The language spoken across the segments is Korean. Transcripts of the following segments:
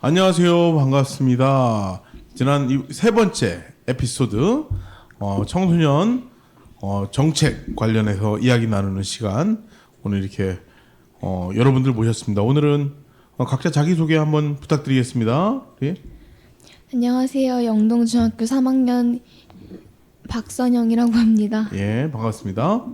안녕하세요. 반갑습니다. 지난 세 번째 에피소드 청소년 정책 관련해서 이야기 나누는 시간 오늘 이렇게 여러분들 모셨습니다. 오늘은 각자 자기소개 한번 부탁드리겠습니다. 예? 안녕하세요. 영동중학교 3학년 박선영이라고 합니다. 예, 반갑습니다.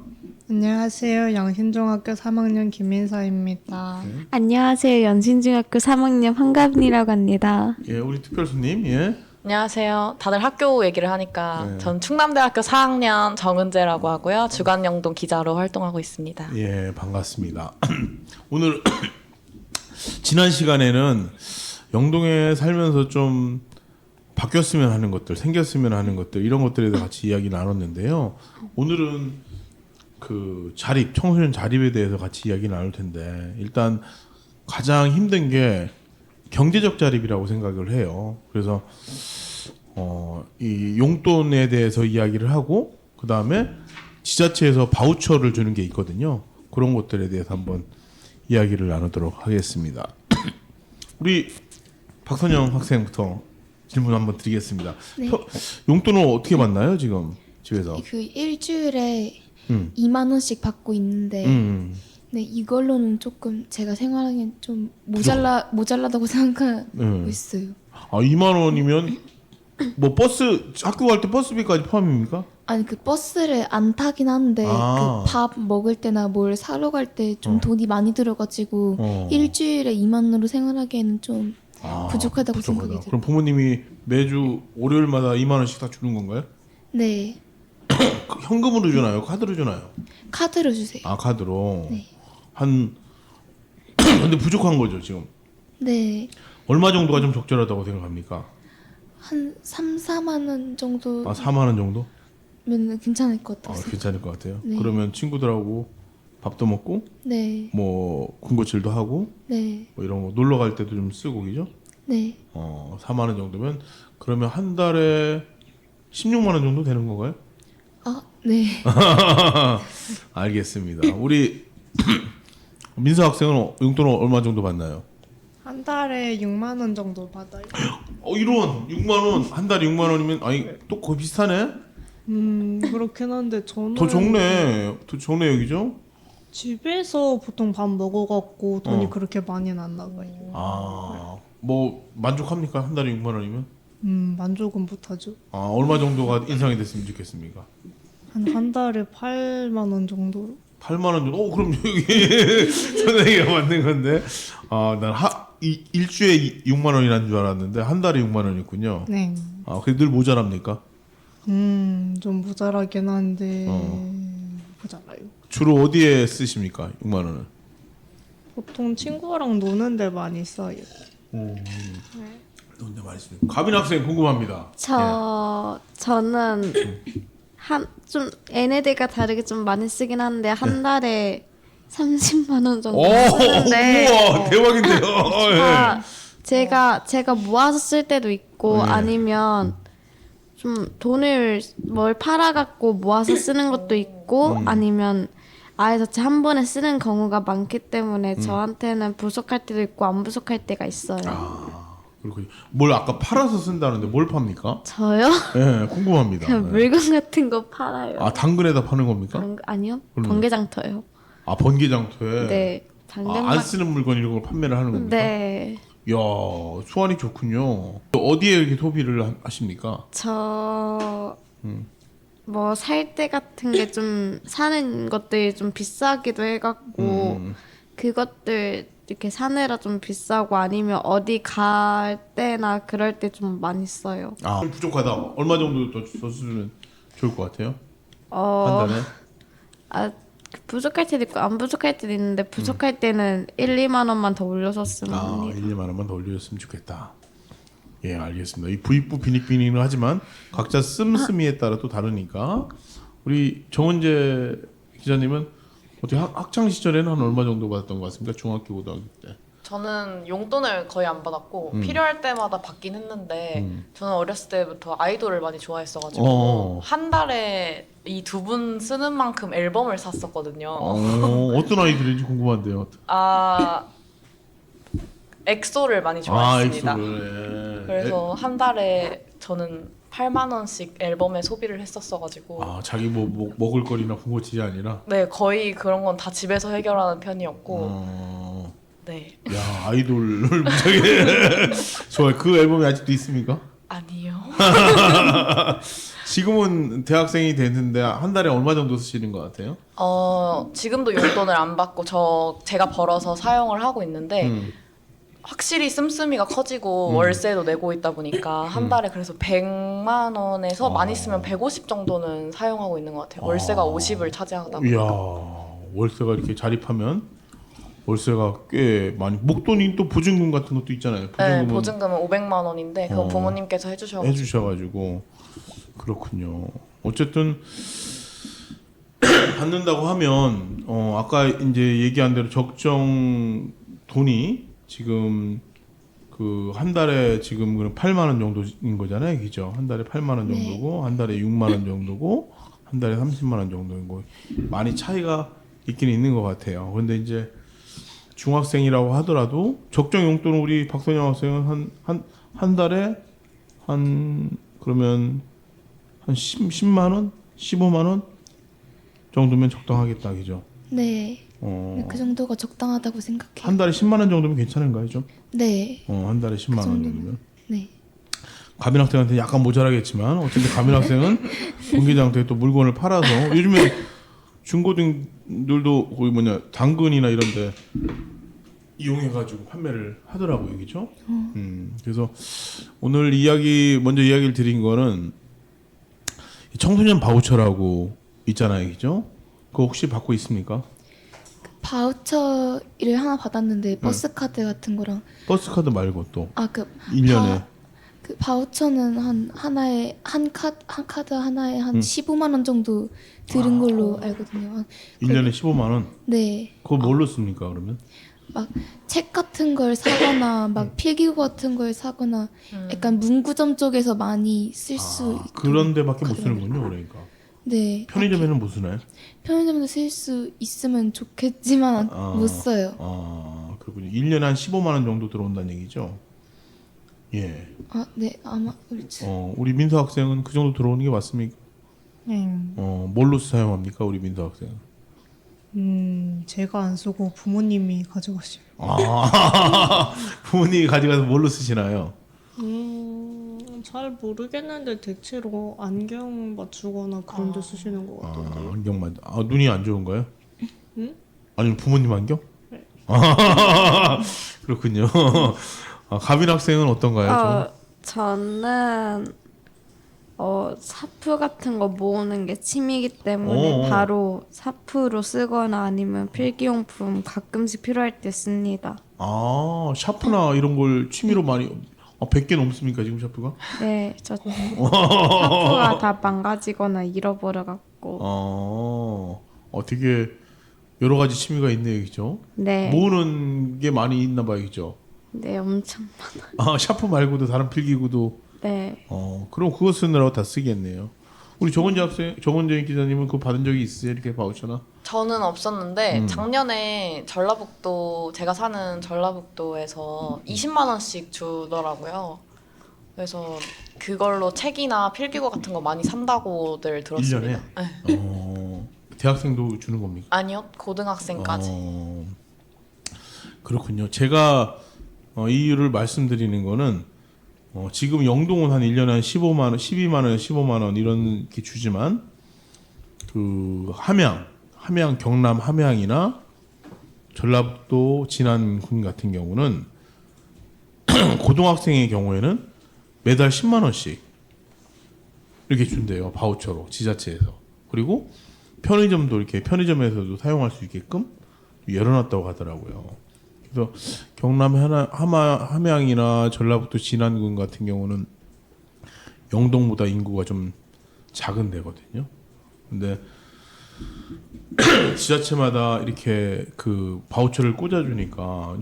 안녕하세요. 영신중학교 3학년 김민서입니다. 안녕하세요. 연신중학교 3학년 황가빈이라고 합니다. 예, 우리 특별 손님. 예. 안녕하세요. 다들 학교 얘기를 하니까 네. 전 충남대학교 4학년 정은재라고 하고요. 주간영동 기자로 활동하고 있습니다. 예, 반갑습니다. 오늘 지난 시간에는 영동에 살면서 좀 바뀌었으면 하는 것들, 생겼으면 하는 것들 이런 것들에 대해서 같이 이야기 나눴는데요. 오늘은 그 자립, 청소년 자립에 대해서 같이 이야기 나눌 텐데 일단 가장 힘든 게 경제적 자립이라고 생각을 해요. 그래서 이 용돈에 대해서 이야기를 하고 그 다음에 지자체에서 바우처를 주는 게 있거든요. 그런 것들에 대해서 한번 이야기를 나누도록 하겠습니다. 우리 박선영 학생부터 질문 한번 드리겠습니다. 네. 용돈을 어떻게 받나요 지금 집에서? 그 일주일에 2만 원씩 받고 있는데 네, 이걸로는 조금 제가 생활하기엔 좀 모자라다고 생각하고 있어요. 아 2만 원이면 뭐 버스 학교 갈 때 버스비까지 포함입니까? 아니 그 버스를 안 타긴 하는데 아. 그 밥 먹을 때나 뭘 사러 갈 때 좀 돈이 많이 들어가지고 일주일에 2만 원으로 생활하기에는 좀 부족하다고 생각이 들어요. 그럼 부모님이 매주 월요일마다 2만 원씩 다 주는 건가요? 네, 현금으로 주나요? 카드로 주나요? 카드로 주세요. 아 카드로. 네. 근데 부족한 거죠 지금. 네, 얼마 정도가 좀 적절하다고 생각합니까? 한 3, 4만 원 정도면 아 4만 원 정도? 괜찮을 것 같아요. 괜찮을 것 같아요. 네. 그러면 친구들하고 밥도 먹고 네, 뭐 군것질도 하고 네, 뭐 이런 거 놀러 갈 때도 좀 쓰고 그죠? 네. 4만 원 정도면 그러면 한 달에 16만 원 정도 되는 건가요? 아, 네. 알겠습니다. 우리 민서 학생은 용돈을 얼마 정도 받나요? 한 달에 6만 원 정도 받아요. 이런 6만 원, 한 달에 6만 원이면 아니 또 거의 비슷하네. 그렇긴 한데 저는 더 적네 여기죠? 집에서 보통 밥 먹어갖고 돈이 어. 그렇게 많이는 안 나가요. 뭐 만족합니까? 한 달에 6만 원이면? 만족은 못하죠. 얼마 정도가 인상이 됐으면 좋겠습니까? 한 달에 8만 원 정도로. 8만 원 정도? 그럼 여기 선생님이 맞는 건데. 난 일주에 6만 원이라는 줄 알았는데 한 달에 6만 원이었군요. 네. 그게 늘 모자랍니까? 좀 모자라긴 한데 모자라요. 주로 어디에 쓰십니까? 6만 원을? 보통 친구랑 노는데 많이 써요. 근데 많이 쓰네. 가빈 학생 궁금합니다. 저는 좀 얘네들과 다르게 좀 많이 쓰긴 하는데 한 달에 30만 원 정도 쓰는데 우와 대박인데요. 제가 모아서 쓸 때도 있고 네. 아니면 좀 돈을 뭘 팔아갖고 모아서 쓰는 것도 있고 아니면 아예 자체 한 번에 쓰는 경우가 많기 때문에 저한테는 부족할 때도 있고 안 부족할 때가 있어요. 그리고 뭘 아까 팔아서 쓴다는데 뭘 팝니까? 저요? 네, 궁금합니다. 그냥 물건 같은 거 팔아요. 당근에다 파는 겁니까? 아니요. 그러면- 번개장터요. 번개장터에. 네. 당근 안 쓰는 물건 이런 걸 판매를 하는 겁니까? 네. 이야, 수완이 좋군요. 어디에 이렇게 소비를 하십니까? 뭐 살 때 같은 게 좀 사는 것들이 좀 비싸기도 해갖고 그것들 이렇게 사느라 좀 비싸고 아니면 어디 갈 때나 그럴 때 좀 많이 써요. 좀 부족하다. 얼마 정도 더 쓰면 좋을 것 같아요? 한 달에? 부족할 때도 있고 안 부족할 때도 있는데 부족할 때는 1, 2만 원만 더 올려줬으면 합니다. 1, 2만 원만 더 올려줬으면 좋겠다. 예, 알겠습니다. 이 부익부 비닉비닉은 하지만 각자 씀씀이에 따라 또 다르니까 우리 정은재 기자님은 어떻게 학창 시절에는 한 얼마 정도 받았던 것 같습니까? 중학교 고등학교 때. 저는 용돈을 거의 안 받았고 필요할 때마다 받긴 했는데 저는 어렸을 때부터 아이돌을 많이 좋아했어가지고 한 달에 이 두 분 쓰는 만큼 앨범을 샀었거든요. 어떤 아이들인지 궁금한데요. 엑소를 많이 아, 좋아했습니다. 엑소를. 그래서 한 달에 저는 8만 원씩 앨범에 소비를 했었어가지고 아, 자기 뭐 먹을 거리나 군것질이 아니라. 네 거의 그런 건 다 집에서 해결하는 편이었고 어. 네 야, 아이돌을 무지하게 좋아요. 그 앨범이 아직도 있습니까? 아니요. 지금은 대학생이 됐는데 한 달에 얼마 정도 쓰시는 것 같아요? 지금도 용돈을 안 받고 제가 벌어서 사용을 하고 있는데 확실히 씀씀이가 커지고 월세도 내고 있다 보니까 한 달에 그래서 100만 원에서 많이 쓰면 150 정도는 사용하고 있는 것 같아요. 월세가 50을 차지하다 이야, 보니까. 월세가 이렇게 자립하면 월세가 꽤 많이. 목돈이 또 보증금 같은 것도 있잖아요. 네, 보증금은 보증금은 500만 원인데 그건 부모님께서 해주셔가지고. 해주셔가지고 그렇군요. 어쨌든 받는다고 하면 아까 이제 얘기한 대로 적정 돈이 지금 그 한 달에 지금 8만 원 정도인 거잖아요, 그죠? 한 달에 8만 원 정도고 한 달에 6만 원 정도고 한 달에 30만 원 정도인 거 많이 차이가 있긴 있는 것 같아요. 그런데 이제 중학생이라고 하더라도 적정 용돈은 우리 박선영 학생은 한 달에 그러면 한 10만 원, 15만 원 정도면 적당하겠다, 그죠? 네. 어, 그 정도가 적당하다고 생각해요. 한 달에 10만 원 정도면 괜찮은가요, 좀? 네. 한 달에 10만 원 정도면. 정도면. 네. 가민 학생한테 약간 모자라겠지만 어쨌든 가민 학생은 공개장터에 또 물건을 팔아서 요즘에 중고등들도 거기 당근이나 이런데 이용해가지고 판매를 하더라고요, 그죠? 그래서 오늘 먼저 이야기를 드린 거는 청소년 바우처라고 있잖아요, 그죠? 그거 혹시 받고 있습니까? 바우처를 하나 받았는데 버스 카드 같은 거랑 버스 카드 말고 또 그 1년에 그 바우처는 한 카드 하나에 한 15만 원 정도 들은 걸로 알거든요. 1년에 15만 원. 네. 그거 뭘로 씁니까, 그러면? 막 책 같은 걸 사거나 막 필기구 같은 걸 사거나 약간 문구점 쪽에서 많이 쓸 수 그런 데밖에 못 쓰는군요, 그러니까. 네. 편의점에는 못 쓰나요? 편의점에서 쓸 수 있으면 좋겠지만 못 써요. 그렇군요. 1년에 한 15만 원 정도 들어온다는 얘기죠. 예. 네. 아마 그렇죠. 우리 민서 학생은 그 정도 들어오는 게 맞습니까? 네. 뭘로 사용합니까, 우리 민서 학생은? 제가 안 쓰고 부모님이 가져가시요. 부모님이 가져가서 뭘로 쓰시나요? 잘 모르겠는데 대체로 안경 맞추거나 그런 데 쓰시는 것 같던데요. 안경만. 눈이 안 좋은가요? 응? 아니면 부모님 안경? 네. 그렇군요. 가빈 학생은 어떤가요? 저는 사프 같은 거 모으는 게 취미이기 때문에 바로 사프로 쓰거나 아니면 필기용품 가끔씩 필요할 때 씁니다. 샤프나 이런 걸 취미로 많이 100개 넘습니까 지금 샤프가? 네, 저 사프가 다 망가지거나 잃어버려갖고. 되게 여러 가지 취미가 있네요, 그죠? 네. 모으는 게 많이 있나 봐요, 그죠? 네, 엄청. 샤프 말고도 다른 필기구도. 네. 그럼 그거 쓰느라고 다 쓰겠네요. 우리 정원재 기자님은 그거 받은 적이 있으세요? 이렇게 바우처나? 저는 없었는데 작년에 제가 사는 전라북도에서 20만 원씩 주더라고요. 그래서 그걸로 책이나 필기구 같은 거 많이 산다고들 들었습니다. 1년에? 네. 대학생도 주는 겁니까? 아니요, 고등학생까지. 그렇군요. 제가 이 이유를 말씀드리는 거는 지금 영동은 한 1년에 한 15만 원, 12만 원, 15만 원 이렇게 주지만 그 함양 경남 함양이나 전라북도 진안군 같은 경우는 고등학생의 경우에는 매달 10만 원씩 이렇게 준대요. 바우처로 지자체에서. 그리고 편의점도 이렇게 편의점에서도 사용할 수 있게끔 열어놨다고 하더라고요. 그래서 경남 함양이나 전라북도 진안군 같은 경우는 영동보다 인구가 좀 작은 데거든요. 근데 지자체마다 이렇게 그 바우처를 꽂아주니까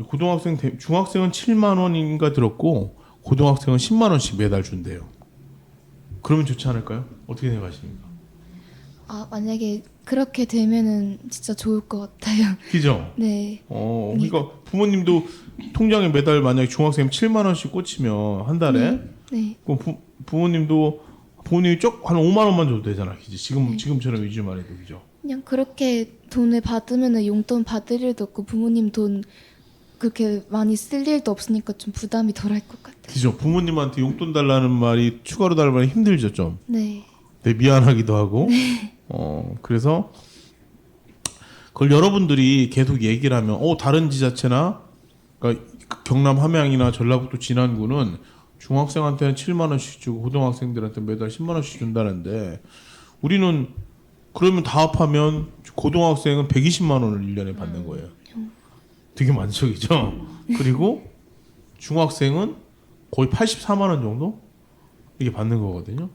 중학생은 7만 원인가 들었고 고등학생은 10만 원씩 매달 준대요. 그러면 좋지 않을까요? 어떻게 생각하십니까? 만약에 그렇게 되면은 진짜 좋을 것 같아요. 그죠? 네. 그러니까 부모님도 통장에 매달 만약에 중학생 7만 원씩 꽂히면 한 달에 네. 그럼 부모님이 한 5만 원만 줘도 되잖아. 그지? 지금처럼 위주만 해도 그죠? 그냥 그렇게 돈을 받으면은 용돈 받을 일도 없고 부모님 돈 그렇게 많이 쓸 일도 없으니까 좀 부담이 덜할 것 같아요. 그죠? 부모님한테 용돈 달라는 말이 추가로 달라는 말이 힘들죠 좀. 네. 네, 미안하기도 하고. 그래서 그걸 여러분들이 계속 얘기를 하면 다른 지자체나 그러니까 경남 함양이나 전라북도 진안구는 중학생한테는 7만 원씩 주고 고등학생들한테 매달 10만 원씩 준다는데 우리는 그러면 다 합하면 고등학생은 120만 원을 1년에 받는 거예요. 되게 많죠, 그죠? 그리고 중학생은 거의 84만 원 정도 이게 받는 거거든요.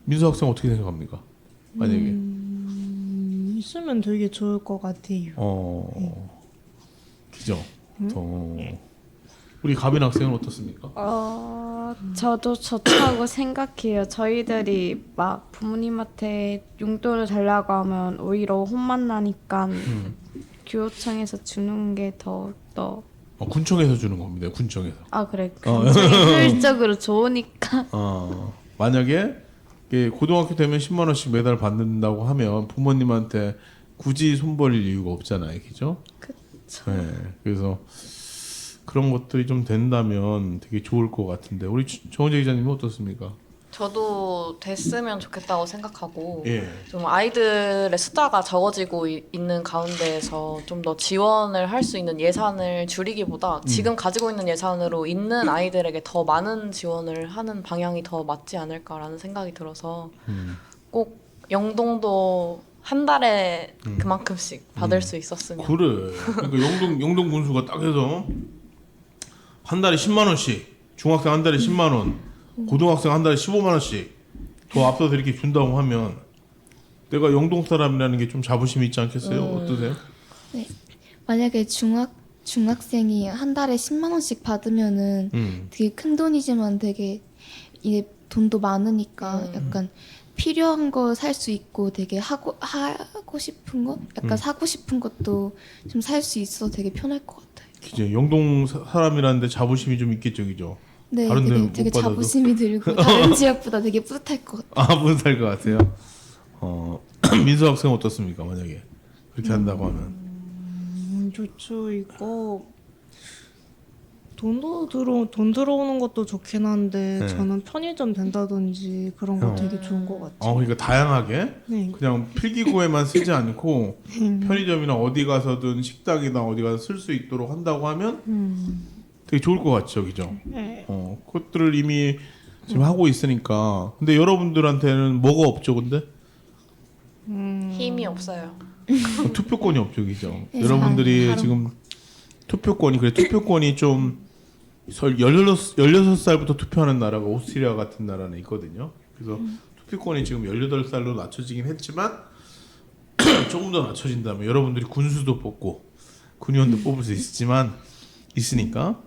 민수 학생 어떻게 생각합니까? 만약에 있으면 되게 좋을 것 같아요. 그죠? 우리 가빈 학생은 어떻습니까? 저도 좋다고 생각해요. 저희들이 막 부모님한테 용돈을 달라고 하면 오히려 혼만 나니까 교육청에서 주는 게 더욱더 군청에서 주는 겁니다. 군청에서. 그래. 굉장히 효율적으로 좋으니까. 만약에 이게 고등학교 되면 10만 원씩 매달 받는다고 하면 부모님한테 굳이 손 벌릴 이유가 없잖아요, 그죠? 그쵸. 네, 그래서 그런 것들이 좀 된다면 되게 좋을 것 같은데 우리 정은재 기자님은 어떻습니까? 저도 됐으면 좋겠다고 생각하고 예. 좀 아이들의 숫자가 적어지고 있는 가운데에서 좀 더 지원을 할 수 있는 예산을 줄이기보다 지금 가지고 있는 예산으로 있는 아이들에게 더 많은 지원을 하는 방향이 더 맞지 않을까라는 생각이 들어서 꼭 영동도 한 달에 그만큼씩 받을 수 있었으면. 그래. 그러니까 영동 군수가 딱 해서 한 달에 10만 원씩 중학생 한 달에 10만 원 고등학생 한 달에 15만 원씩 더 앞서서 이렇게 준다고 하면 내가 영동 사람이라는 게 좀 자부심이 있지 않겠어요? 어떠세요? 네. 만약에 중학생이 한 달에 10만 원씩 받으면은 되게 큰 돈이지만 되게 이게 돈도 많으니까 약간 필요한 거 살 수 있고 되게 하고 싶은 거 약간 사고 싶은 것도 좀 살 수 있어 되게 편할 것 같아요. 이제 영동 사람이라는데 자부심이 좀 있겠죠, 그죠? 네, 다른 데는 못 되게 받아도? 자부심이 들고 다른 지역보다 되게 뿌듯할 것 같아요. 뿌듯할 것 같아요. 민수 학생 어떻습니까? 만약에 그렇게 한다고 하면. 좋죠. 이거 돈 들어오는 것도 좋긴 한데 네. 저는 편의점 된다든지 그런 거 되게 좋은 것 같아요. 그러니까 다양하게 네. 그냥 필기구에만 쓰지 않고 편의점이나 어디 가서든 식당이나 어디 가서 쓸 수 있도록 한다고 하면 되게 좋을 것 같죠, 그죠? 네. 그것들을 이미 지금 하고 있으니까. 근데 여러분들한테는 뭐가 없죠, 근데? 힘이 없어요. 투표권이 없죠, 그죠? 네, 여러분들이 바로. 지금 투표권이 좀 16살부터 투표하는 나라가 오스트리아 같은 나라는 있거든요. 그래서 투표권이 지금 18살로 낮춰지긴 했지만 조금 더 낮춰진다면 여러분들이 군수도 뽑고 군의원도 뽑을 수 있으니까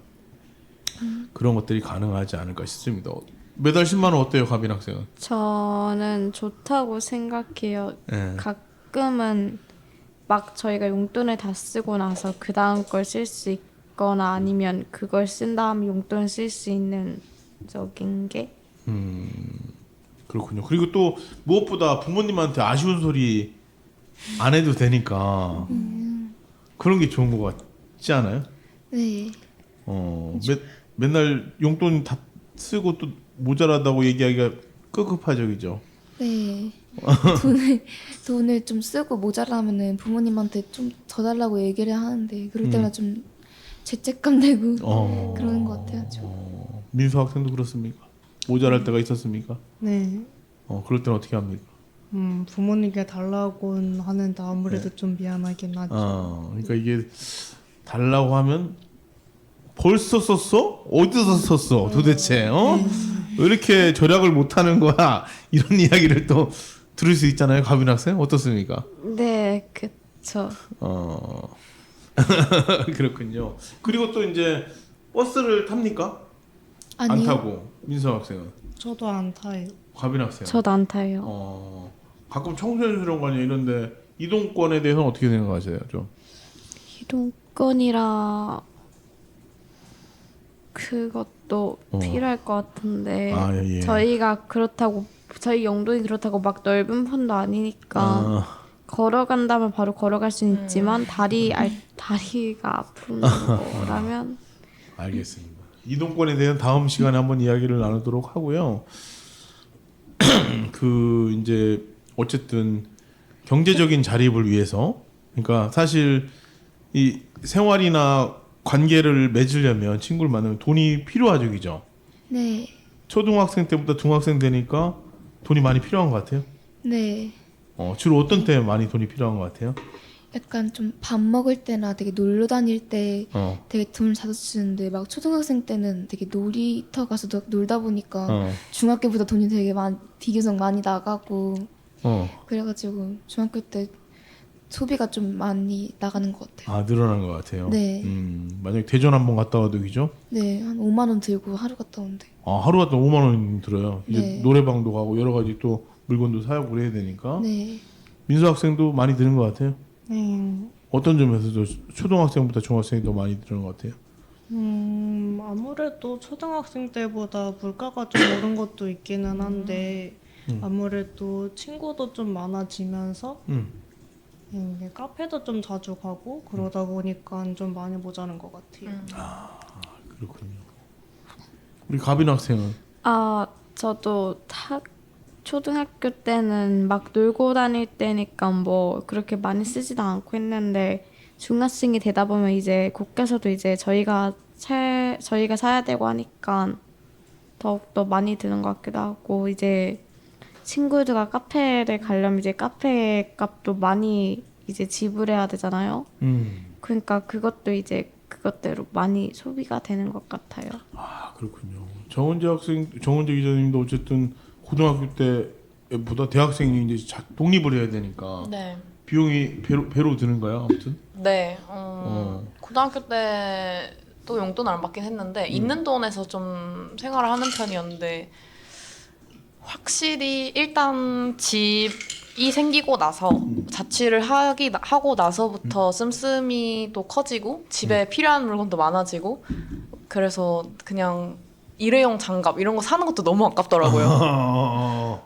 그런 것들이 가능하지 않을까 싶습니다. 매달 10만 원 어때요, 가빈 학생은? 저는 좋다고 생각해요. 예. 가끔은 막 저희가 용돈을 다 쓰고 나서 그 다음 걸 쓸 수 있거나 아니면 그걸 쓴 다음 용돈 쓸 수 있는 적인 게 그렇군요. 그리고 또 무엇보다 부모님한테 아쉬운 소리 안 해도 되니까 그런 게 좋은 것 같지 않아요? 네. 맨날 용돈 다 쓰고 또 모자라다고 얘기하기가 급급하죠, 그죠? 네. 돈을 좀 쓰고 모자라면은 부모님한테 좀 더 달라고 얘기를 하는데 그럴 때마다 좀 죄책감 되고 그러는 것 같아요. 민수 학생도 그렇습니까? 모자랄 때가 있었습니까? 네. 그럴 때는 어떻게 합니까? 부모님께 달라고 하는데 아무래도 좀 미안하긴 하죠. 그러니까 이게 달라고 하면 벌써 썼어? 어디서 썼어? 도대체 왜 이렇게 절약을 못하는 거야? 이런 이야기를 또 들을 수 있잖아요, 가빈 학생 어떻습니까? 네, 그쵸. 그렇군요. 그리고 또 이제 버스를 탑니까? 안 아니요. 타고 민수 학생은 저도 안 타요. 가빈 학생. 저도 안 타요. 가끔 청소년수련관이 이런데 이동권에 대해서는 어떻게 생각하세요? 좀. 이동권이라 그것도 필요할 것 같은데 아, 예. 저희가 그렇다고 저희 용도이 그렇다고 막 넓은 편도 아니니까 걸어간다면 바로 걸어갈 수는 있지만 다리가 아픈 거라면 알겠습니다. 이동권에 대한 다음 시간에 한번 이야기를 나누도록 하고요. 그 이제 어쨌든 경제적인 자립을 위해서, 그러니까 사실 이 생활이나 관계를 맺으려면 친구를 만나면 돈이 필요하죠, 그죠? 네. 초등학생 때부터 중학생 되니까 돈이 많이 필요한 것 같아요. 네. 주로 어떤 때 많이 돈이 필요한 것 같아요? 약간 좀 밥 먹을 때나 되게 놀러 다닐 때 어, 되게 돈을 자주 쓰는데 막 초등학생 때는 되게 놀이터 가서 놀다 보니까 어, 중학교보다 돈이 되게 비교적 많이 나가고 어. 그래가지고 중학교 때 소비가 좀 많이 나가는 것 같아요. 아, 늘어난 것 같아요. 네. 만약에 대전 한번 갔다 와도 그죠? 네, 한 5만 원 들고 하루 갔다 오는데. 아, 하루 갔다 5만 원 들어요. 이제 네. 노래방도 가고 여러 가지 또 물건도 사고 그래야 되니까. 네. 민수 학생도 많이 드는 것 같아요. 네. 어떤 점에서도 초등학생보다 중학생이 더 많이 드는 것 같아요. 아무래도 초등학생 때보다 물가가 좀 오른 것도 있기는 한데 아무래도 친구도 좀 많아지면서 이게 카페도 좀 자주 가고 그러다 보니까 좀 많이 모자란 것 같아요. 그렇군요. 우리 가빈 학생은 저도 초등학교 때는 막 놀고 다닐 때니까 뭐 그렇게 많이 쓰지도 않고 했는데 중학생이 되다 보면 이제 곳에서도 이제 저희가 사야 되고 하니까 더욱더 많이 드는 것 같기도 하고 이제 친구들과 카페를 가려면 이제 카페 값도 많이 이제 지불해야 되잖아요. 그러니까 그것도 이제 그것대로 많이 소비가 되는 것 같아요. 아, 그렇군요. 정은재 기자님도 어쨌든 고등학교 때보다 대학생이 이제 독립을 해야 되니까 네. 비용이 배로 드는가요? 아무튼. 네. 고등학교 때 또 용돈을 안 받긴 했는데 있는 돈에서 좀 생활을 하는 편이었는데 확실히 일단 집이 생기고 나서 자취를 하고 나서부터 씀씀이 또 커지고 집에 필요한 물건도 많아지고 그래서 그냥 일회용 장갑 이런 거 사는 것도 너무 아깝더라고요.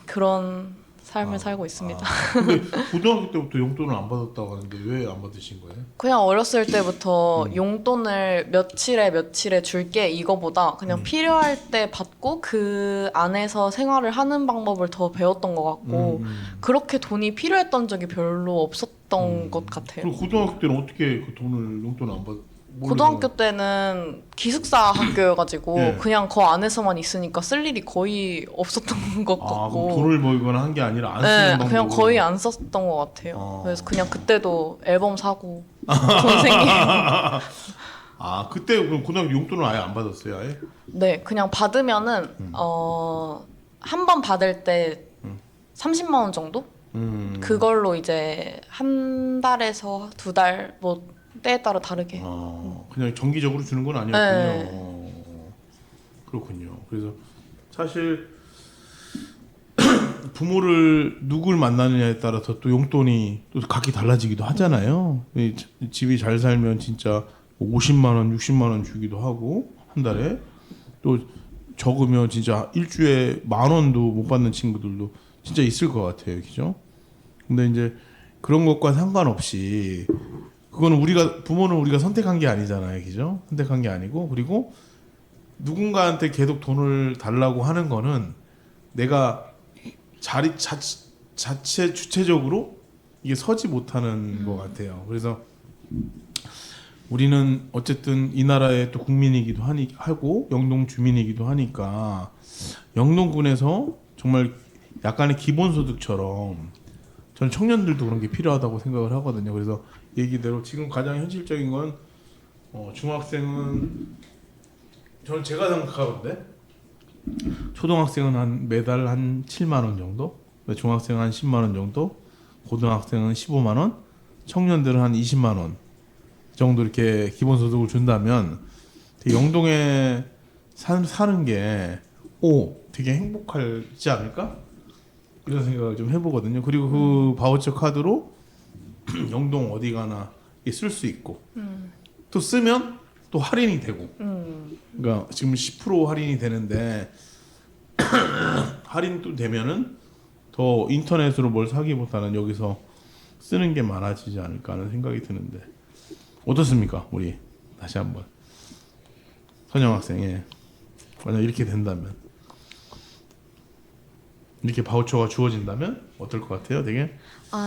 그런 삶을 살고 있습니다. 근데 고등학교 때부터 용돈을 안 받았다고 하는데 왜 안 받으신 거예요? 그냥 어렸을 때부터 용돈을 며칠에 줄게 이거보다 그냥 필요할 때 받고 그 안에서 생활을 하는 방법을 더 배웠던 것 같고 그렇게 돈이 필요했던 적이 별로 없었던 것 같아요. 그리고 고등학교 때는 어떻게 그 용돈을 안 받? 고등학교 때는 기숙사 학교여가지고 예. 그냥 그 안에서만 있으니까 쓸 일이 거의 없었던 것 그럼 같고 돈을 모이거나 한 게 아니라 안 쓰는 네, 방법으로. 그냥 거의 안 썼던 것 같아요. 그래서 그냥 그때도 앨범 사고 돈 생기고 아, 그때 그럼 고등학교 용돈을 아예 안 받았어요, 아예? 네, 그냥 받으면은 한 번 받을 때 30만 원 정도? 그걸로 이제 한 달에서 두 달 뭐 때에 따라 다르게. 그냥 정기적으로 주는 건 아니었군요. 네. 그렇군요. 그래서 사실 부모를 누굴 만나느냐에 따라서 또 용돈이 또 각기 달라지기도 하잖아요. 이 집이 잘 살면 진짜 50만 원, 60만 원 주기도 하고 한 달에 또 적으면 진짜 일주일에 10,000원도 못 받는 친구들도 진짜 있을 것 같아요, 그죠? 근데 이제 그런 것과 상관없이 그거는 부모는 우리가 선택한 게 아니잖아요, 그죠? 선택한 게 아니고 그리고 누군가한테 계속 돈을 달라고 하는 거는 내가 자체 주체적으로 이게 서지 못하는 것 같아요. 그래서 우리는 어쨌든 이 나라의 또 국민이기도 하고 영동 주민이기도 하니까 영동군에서 정말 약간의 기본소득처럼 저는 청년들도 그런 게 필요하다고 생각을 하거든요. 그래서 얘기대로 지금 가장 현실적인 건 중학생은 저는 제가 생각하건데 초등학생은 매달 한 7만 원 정도, 중학생은 한 10만 원 정도, 고등학생은 15만 원, 청년들은 한 20만 원 정도 이렇게 기본소득을 준다면 되게 영동에 사는 게 되게 행복하지 않을까? 이런 생각을 좀 해보거든요. 그리고 그 바우처 카드로 영동 어디 가나 쓸 수 있고 또 쓰면 또 할인이 되고 그러니까 지금 10% 할인이 되는데 할인도 되면은 더 인터넷으로 뭘 사기보다는 여기서 쓰는 게 많아지지 않을까 하는 생각이 드는데 어떻습니까? 우리 다시 한번 선영 학생 만약 이렇게 된다면 이렇게 바우처가 주어진다면 어떨 것 같아요? 되게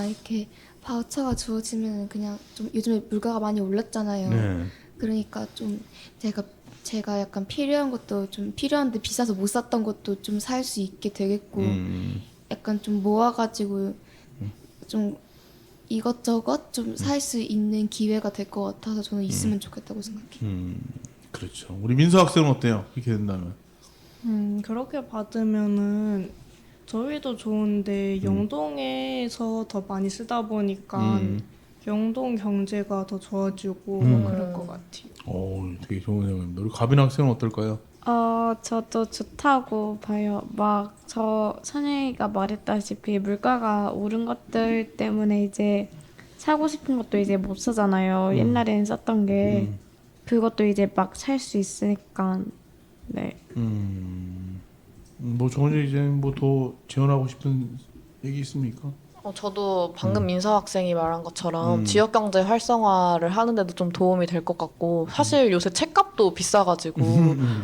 이렇게 바우처가 주어지면 그냥 좀 요즘에 물가가 많이 올랐잖아요. 네. 그러니까 좀 제가 약간 필요한 것도 좀 필요한데 비싸서 못 샀던 것도 좀 살 수 있게 되겠고 약간 좀 모아가지고 좀 이것저것 좀 살 수 있는 기회가 될 것 같아서 저는 있으면 좋겠다고 생각해요. 그렇죠. 우리 민서 학생은 어때요? 이렇게 된다면 그렇게 받으면은 저희도 좋은데 영동에서 더 많이 쓰다 보니까 영동 경제가 더 좋아지고 그럴 것 같아요. 되게 좋은 생각입니다. 우리 가빈 학생은 어떨까요? 저도 좋다고 봐요. 막 선영이가 말했다시피 물가가 오른 것들 때문에 이제 사고 싶은 것도 이제 못 사잖아요. 옛날에는 썼던 게 그것도 이제 막 살 수 있으니까 네. 뭐 정원재 이제 뭐 더 제언하고 싶은 얘기 있습니까? 저도 방금 민서 학생이 말한 것처럼 지역 경제 활성화를 하는데도 좀 도움이 될 것 같고 사실 요새 책값도 비싸가지고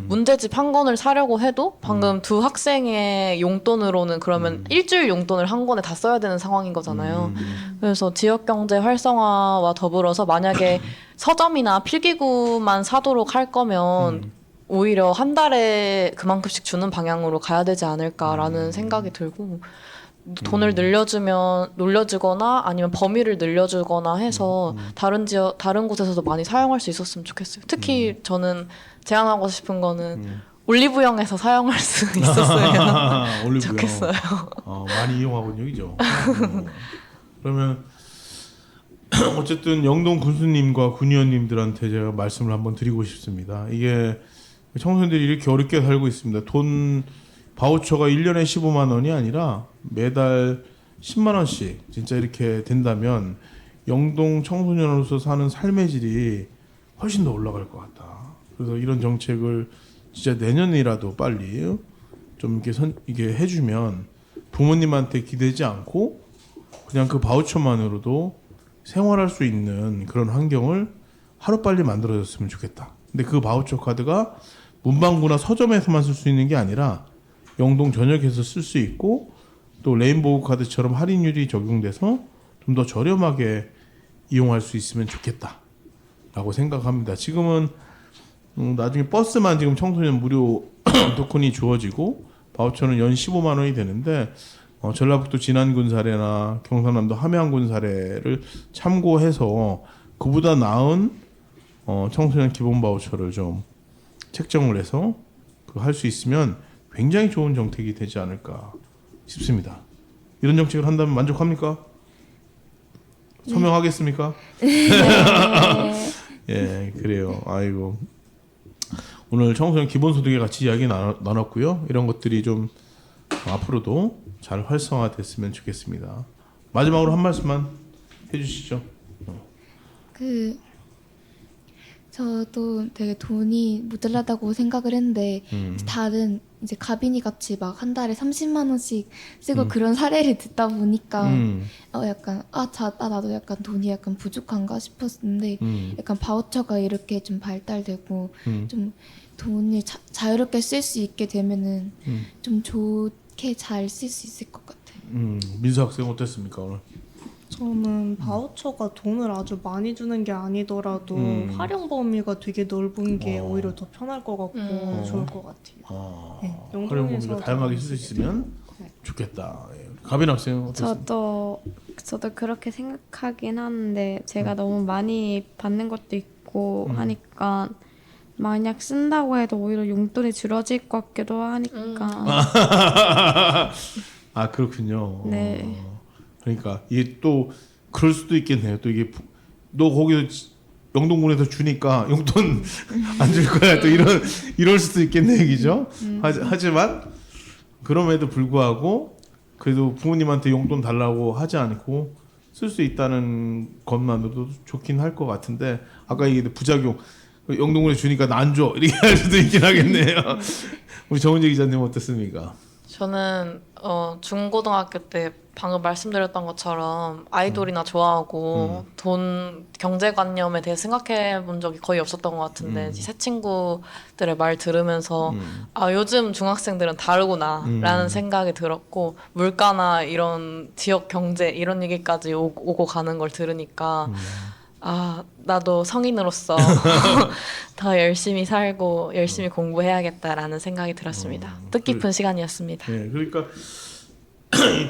문제집 한 권을 사려고 해도 방금 두 학생의 용돈으로는 그러면 일주일 용돈을 한 권에 다 써야 되는 상황인 거잖아요. 그래서 지역 경제 활성화와 더불어서 만약에 서점이나 필기구만 사도록 할 거면 오히려 한 달에 그만큼씩 주는 방향으로 가야 되지 않을까라는 생각이 들고 돈을 놀려주거나 아니면 범위를 늘려주거나 해서 다른 곳에서도 많이 사용할 수 있었으면 좋겠어요. 특히 저는 제안하고 싶은 거는 올리브영에서 사용할 수 있었으면 올리브영. 좋겠어요. 많이 이용하고 있는 얘기죠. 그러면 어쨌든 영동 군수님과 군의원님들한테 제가 말씀을 한번 드리고 싶습니다. 이게 청소년들이 이렇게 어렵게 살고 있습니다. 돈 바우처가 1년에 15만 원이 아니라 매달 10만 원씩 진짜 이렇게 된다면 영동 청소년으로서 사는 삶의 질이 훨씬 더 올라갈 것 같다. 그래서 이런 정책을 진짜 내년이라도 빨리 좀 이게 해주면 부모님한테 기대지 않고 그냥 그 바우처만으로도 생활할 수 있는 그런 환경을 하루빨리 만들어줬으면 좋겠다. 근데 그 바우처 카드가 문방구나 서점에서만 쓸 수 있는 게 아니라 영동 전역에서 쓸 수 있고 또 레인보우 카드처럼 할인율이 적용돼서 좀 더 저렴하게 이용할 수 있으면 좋겠다라고 생각합니다. 지금은 나중에 버스만 지금 청소년 무료 토큰이 주어지고 바우처는 연 15만 원이 되는데 전라북도 진안군 사례나 경상남도 함양군 사례를 참고해서 그보다 나은 청소년 기본 바우처를 좀 책정을 해서 할 수 있으면 굉장히 좋은 정책이 되지 않을까 싶습니다. 이런 정책을 한다면 만족합니까? 서명하겠습니까? 예, 그래요. 아이고. 오늘 청소년 기본소득에 같이 이야기 나눴고요. 이런 것들이 좀 앞으로도 잘 활성화됐으면 좋겠습니다. 마지막으로 한 말씀만 해주시죠. 저도 되게 돈이 모자라다고 생각을 했는데 다른 이제 가빈이 같이 막 한 달에 30만 원씩 쓰고 그런 사례를 듣다 보니까 약간 나도 약간 돈이 약간 부족한가 싶었는데 약간 바우처가 이렇게 좀 발달되고 좀 돈을 자유롭게 쓸 수 있게 되면은 좀 좋게 잘 쓸 수 있을 것 같아요. 민수 학생 어땠습니까 오늘? 저는 바우처가 돈을 아주 많이 주는 게 아니더라도 활용 범위가 되게 넓은 게 오히려 더 편할 것 같고 좋을 것 같아요. 네, 활용 범위가 다양하게 쓸 수 있으면 좋겠다. 예. 가빈 학생 어땠습니까? 저도 그렇게 생각하긴 하는데 제가 너무 많이 받는 것도 있고 하니까 만약 쓴다고 해도 오히려 용돈이 줄어질 것 같기도 하니까 아 그렇군요. 네. 그러니까 이게 또 그럴 수도 있겠네요. 또 이게 너 거기서 영동군에서 주니까 용돈 안 줄 거야. 또 이럴 수도 있겠네 얘기죠. 하지만 그럼에도 불구하고 그래도 부모님한테 용돈 달라고 하지 않고 쓸 수 있다는 것만으로도 좋긴 할 것 같은데 아까 얘기했던 부작용 영동군에 주니까 나 안 줘 이렇게 할 수도 있긴 하겠네요. 우리 정은재 기자님 어떻습니까? 저는 중고등학교 때 방금 말씀드렸던 것처럼 아이돌이나 좋아하고 돈 경제관념에 대해 생각해 본 적이 거의 없었던 것 같은데 새 친구들의 말 들으면서 아 요즘 중학생들은 다르구나라는 생각이 들었고 물가나 이런 지역 경제 이런 얘기까지 오고 가는 걸 들으니까 아 나도 성인으로서 더 열심히 살고 열심히 공부해야겠다라는 생각이 들었습니다. 뜻깊은 시간이었습니다. 네, 그러니까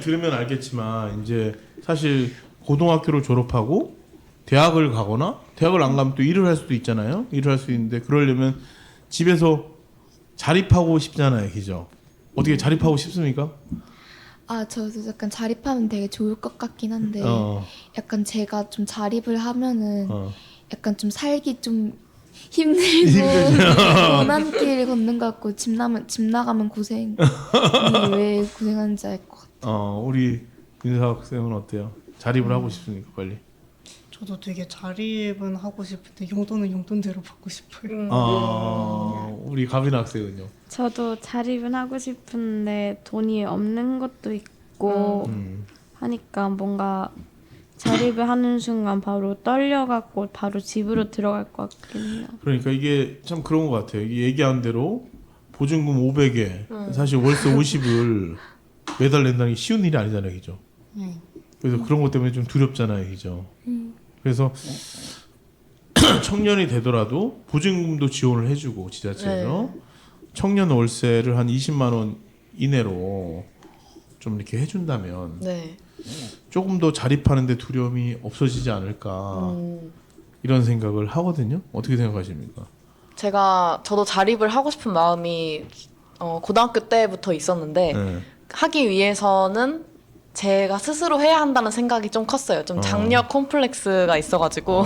들으면 알겠지만 이제 사실 고등학교를 졸업하고 대학을 가거나 대학을 안 가면 또 일을 할 수도 있잖아요. 일을 할 수 있는데 그러려면 집에서 자립하고 싶잖아요, 그죠? 어떻게 자립하고 싶습니까? 아, 저도 약간 자립하면 되게 좋을 것 같긴 한데 약간 제가 좀 자립을 하면은 약간 좀 살기 좀 힘들고 고난길 걷는 것 같고 집 나가면 고생이 왜 고생하는지 알 것 같아요. 우리 민사 학생은 어때요? 자립을 하고 싶습니까, 빨리? 저도 되게 자립은 하고 싶은데 용돈은 용돈대로 받고 싶어요. 우리 가빈 학생은요? 저도 자립은 하고 싶은데 돈이 없는 것도 있고 하니까 뭔가 자립을 하는 순간 바로 떨려갖고 바로 집으로 들어갈 것 같긴 해요. 그러니까 이게 참 그런 것 같아요. 이게 얘기한 대로 보증금 500에 사실 월세 50을 매달 낸다는 게 쉬운 일이 아니잖아요, 그죠? 그래서 그런 것 때문에 좀 두렵잖아요, 그죠? 그래서 청년이 되더라도 보증금도 지원을 해주고 지자체에서 청년 월세를 한 20만 원 이내로 좀 이렇게 해준다면 네. 조금 더 자립하는데 두려움이 없어지지 않을까 이런 생각을 하거든요. 어떻게 생각하십니까? 저도 자립을 하고 싶은 마음이 고등학교 때부터 있었는데 네. 하기 위해서는 제가 스스로 해야 한다는 생각이 좀 컸어요. 좀 장력 콤플렉스가 있어가지고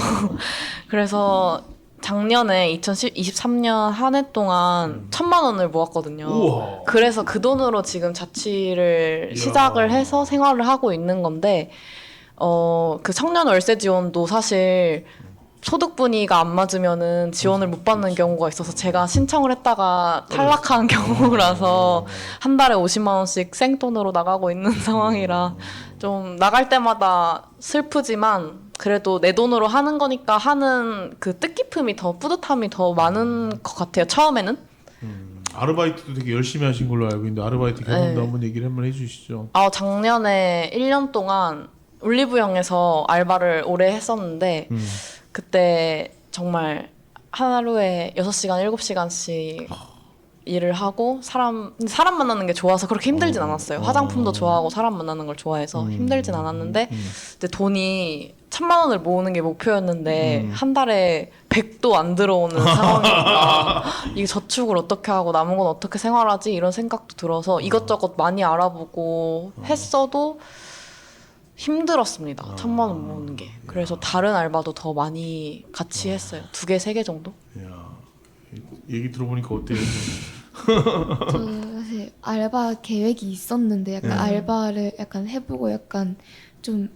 그래서 작년에 2023년 한 해 동안 1,000만 원을 모았거든요. 우와. 그래서 그 돈으로 지금 자취를 이야. 시작을 해서 생활을 하고 있는 건데 그 청년 월세 지원도 사실 소득 분위가 안 맞으면은 지원을 못 받는 경우가 있어서 제가 신청을 했다가 탈락한 경우라서 한 달에 50만 원씩 생돈으로 나가고 있는 상황이라 좀 나갈 때마다 슬프지만 그래도 내 돈으로 하는 거니까 하는 그 뜻깊음이 더 뿌듯함이 더 많은 것 같아요. 처음에는. 아르바이트도 되게 열심히 하신 걸로 알고 있는데 아르바이트 경험도 네. 한번 얘기를 한번 해주시죠. 작년에 1년 동안 올리브영에서 알바를 오래 했었는데 그때 정말 하루에 6시간, 7시간씩 일을 하고 사람 만나는 게 좋아서 그렇게 힘들진 않았어요. 화장품도 좋아하고 사람 만나는 걸 좋아해서 힘들진 않았는데 근데 돈이 1,000만 원을 모으는 게 목표였는데 한 달에 100도 안 들어오는 상황이니까 이 저축을 어떻게 하고 남은 건 어떻게 생활하지 이런 생각도 들어서 이것저것 많이 알아보고 했어도 힘들었습니다. 1,000만 원 모으는 게. 그래서 다른 알바도 더 많이 같이 했어요. 2개, 3개 정도? 이야, 얘기 들어보니까 어때요? 저는 사실 알바 계획이 있었는데 약간 알바를 약간 해보고 약간 좀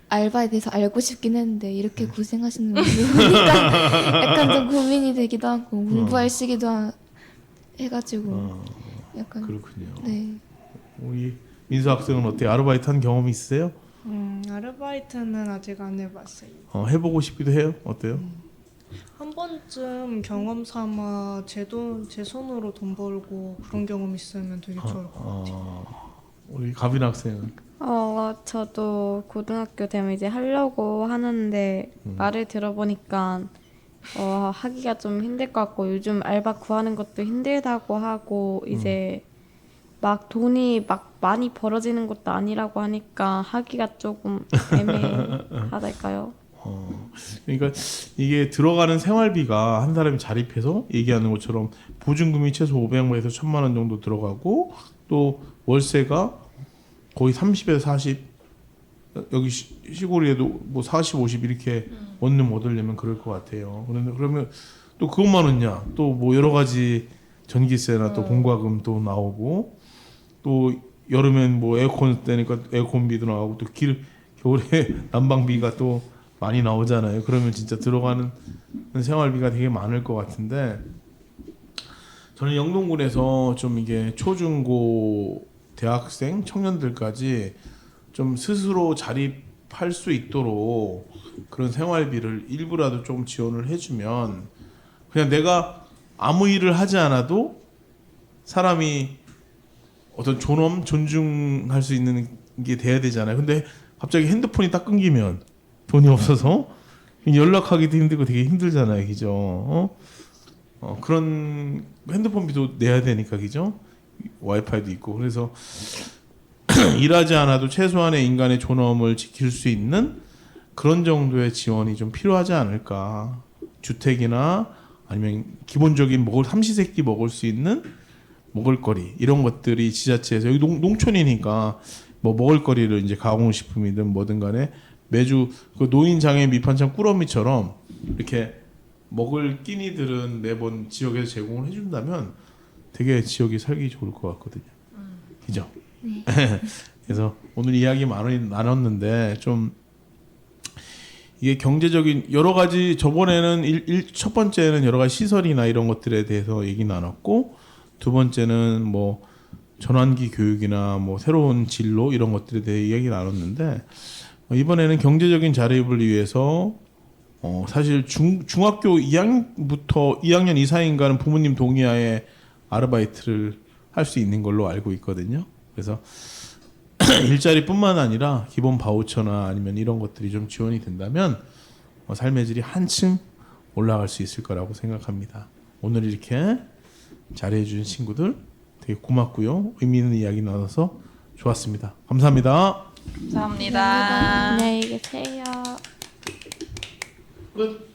알바에 대해서 알고 싶긴 했는데 이렇게 고생하시는 분들 보니까 약간 좀 고민이 되기도 하고 공부할 시기도 해가지고 약간 그렇군요. 네. 우리 민수 학생은 어때요? 아르바이트 한 경험이 있으세요? 아르바이트는 아직 안 해봤어요. 해보고 싶기도 해요? 어때요? 한 번쯤 경험 삼아 제 손으로 돈 벌고 그런 경험 있으면 되게 좋을 것 같아요. 우리 가빈 학생은? 저도 고등학교 되면 이제 하려고 하는데 말을 들어보니까 하기가 좀 힘들 것 같고 요즘 알바 구하는 것도 힘들다고 하고 이제 막 돈이 막 많이 벌어지는 것도 아니라고 하니까 하기가 조금 애매하달까요? 그러니까 이게 들어가는 생활비가 한 사람이 자립해서 얘기하는 것처럼 보증금이 최소 500만 원에서 1,000만 원 정도 들어가고 또 월세가 거의 30에서 40 여기 시골에도 뭐 40, 50 이렇게 원룸 얻으려면 그럴 것 같아요. 그러면 또 그것만 얻냐? 또 뭐 여러 가지 전기세나 또 공과금 또 나오고 또 여름엔 뭐 에어컨 때니까 에어컨비도 나오고 또 겨울에 난방비가 또 많이 나오잖아요. 그러면 진짜 들어가는 생활비가 되게 많을 것 같은데 저는 영동군에서 좀 이게 초중고 대학생 청년들까지 좀 스스로 자립할 수 있도록 그런 생활비를 일부라도 좀 지원을 해주면 그냥 내가 아무 일을 하지 않아도 사람이 어떤 존엄, 존중할 수 있는 게 돼야 되잖아요. 근데 갑자기 핸드폰이 딱 끊기면 돈이 없어서 연락하기도 힘들고 되게 힘들잖아요, 그죠? 그런 핸드폰비도 내야 되니까, 그죠? 와이파이도 있고 그래서 일하지 않아도 최소한의 인간의 존엄을 지킬 수 있는 그런 정도의 지원이 좀 필요하지 않을까. 주택이나 아니면 기본적인 삼시세끼 먹을 수 있는 먹을거리 이런 것들이 지자체에서 여기 농촌이니까 뭐 먹을거리를 이제 가공식품이든 뭐든 간에 매주 그 노인 장애인 밑반찬 꾸러미처럼 이렇게 먹을 끼니들은 매번 지역에서 제공을 해준다면 되게 지역이 살기 좋을 것 같거든요. 그죠? 네. 그래서 오늘 이야기 많이 나눴는데 좀 이게 경제적인 여러 가지 저번에는 첫 번째는 여러 가지 시설이나 이런 것들에 대해서 얘기 나눴고 두 번째는 뭐 전환기 교육이나 뭐 새로운 진로 이런 것들에 대해 이야기 나눴는데 이번에는 경제적인 자립을 위해서 사실 중학교 2학년부터 2학년 이상인가는 부모님 동의하에 아르바이트를 할 수 있는 걸로 알고 있거든요. 그래서 일자리뿐만 아니라 기본 바우처나 아니면 이런 것들이 좀 지원이 된다면 삶의 질이 한층 올라갈 수 있을 거라고 생각합니다. 오늘 이렇게 잘해 주신 친구들 되게 고맙고요. 의미 있는 이야기 나눠서 좋았습니다. 감사합니다. 감사합니다. 안녕히 계세요. 끝.